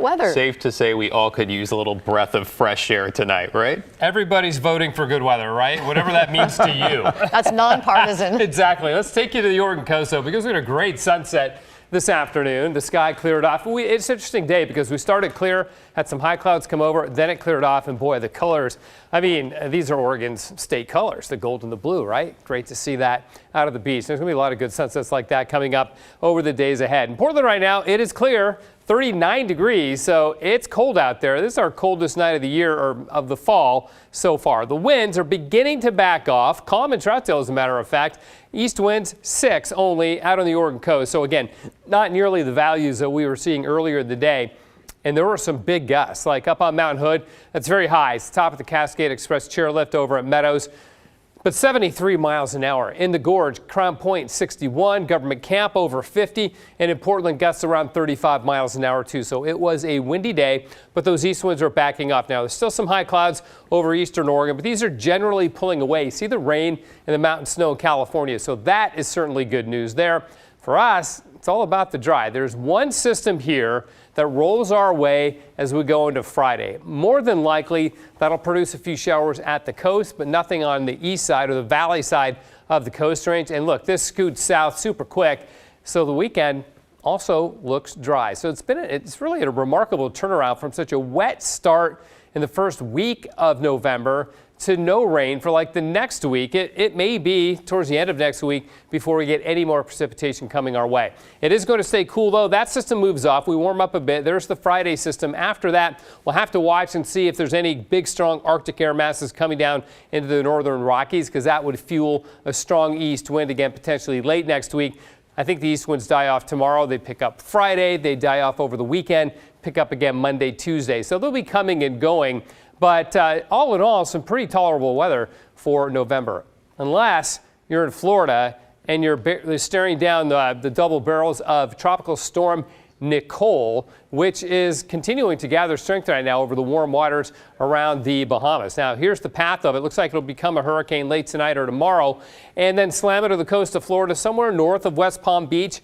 weather. Safe to say we all could use a little breath of fresh air tonight, right? Everybody's voting for good weather, right? Whatever that means to you. That's nonpartisan. Exactly. Let's take you to the Oregon coast, though, because we had a great sunset this afternoon. The sky cleared off. It's an interesting day because we started clear, had some high clouds come over, then it cleared off, and boy, the colors, I mean, these are Oregon's state colors, the gold and the blue, right? Great to see that out of the beach. There's going to be a lot of good sunsets like that coming up over the days ahead. In Portland right now, it is clear. 39 degrees, so it's cold out there. This is our coldest night of the year, or of the fall so far. The winds are beginning to back off. Calm in Troutdale, as a matter of fact. East winds 6 only out on the Oregon coast. So again, not nearly the values that we were seeing earlier in the day. And there were some big gusts, like up on Mount Hood. That's very high. It's the top of the Cascade Express chairlift over at Meadows. But 73 miles an hour. In the Gorge, Crown Point 61, Government Camp over 50, and in Portland, gusts around 35 miles an hour too. So it was a windy day, but those east winds are backing off now. There's still some high clouds over eastern Oregon, but these are generally pulling away. You see the rain and the mountain snow in California, so that is certainly good news there. For us, it's all about the dry. There's one system here that rolls our way as we go into Friday. More than likely, that'll produce a few showers at the coast, but nothing on the east side or the valley side of the coast range. And look, this scoots south super quick, so the weekend also looks dry. So it's really a remarkable turnaround from such a wet start in the first week of November to no rain for like the next week. It may be towards the end of next week before we get any more precipitation coming our way. It is going to stay cool, though. That system moves off. We warm up a bit. There's the Friday system. After that, we'll have to watch and see if there's any big, strong Arctic air masses coming down into the northern Rockies, because that would fuel a strong east wind again, potentially late next week. I think the east winds die off tomorrow. They pick up Friday. They die off over the weekend, pick up again Monday, Tuesday. So they'll be coming and going. But all in all, some pretty tolerable weather for November, unless you're in Florida and you're staring down the double barrels of Tropical Storm Nicole, which is continuing to gather strength right now over the warm waters around the Bahamas. Now, here's the path of it. Looks like it'll become a hurricane late tonight or tomorrow, and then slam it to the coast of Florida somewhere north of West Palm Beach.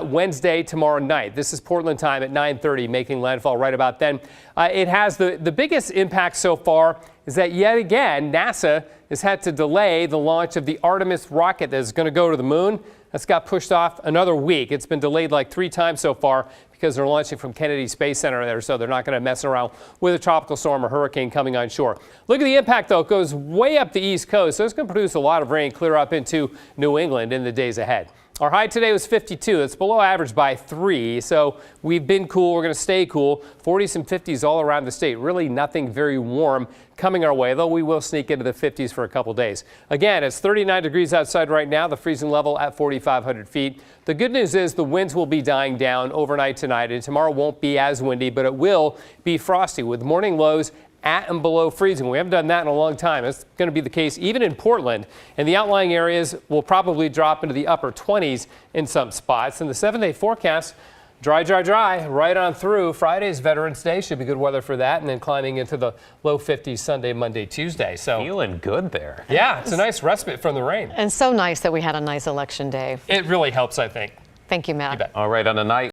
Wednesday, tomorrow night. This is Portland time at 9:30, making landfall right about then. It has the biggest impact so far is that yet again, NASA has had to delay the launch of the Artemis rocket that is going to go to the moon. That's got pushed off another week. It's been delayed like 3 times so far because they're launching from Kennedy Space Center there, so they're not going to mess around with a tropical storm or hurricane coming on shore. Look at the impact, though. It goes way up the East Coast, so it's going to produce a lot of rain, clear up into New England in the days ahead. Our high today was 52. It's below average by 3, so we've been cool. We're going to stay cool. 40s and 50s all around the state. Really nothing very warm coming our way, though we will sneak into the 50s for a couple days. Again, it's 39 degrees outside right now, the freezing level at 4,500 feet. The good news is the winds will be dying down overnight tonight, and tomorrow won't be as windy, but it will be frosty with morning lows at and below freezing. We haven't done that in a long time. It's going to be the case even in Portland, and the outlying areas will probably drop into the upper 20s in some spots. And the 7-day forecast, dry, dry, dry, right on through. Friday's Veterans Day, should be good weather for that, and then climbing into the low 50s Sunday, Monday, Tuesday. So feeling good there. Yeah, it's a nice respite from the rain. And so nice that we had a nice election day. It really helps, I think. Thank you, Matt. You bet. All right, on a night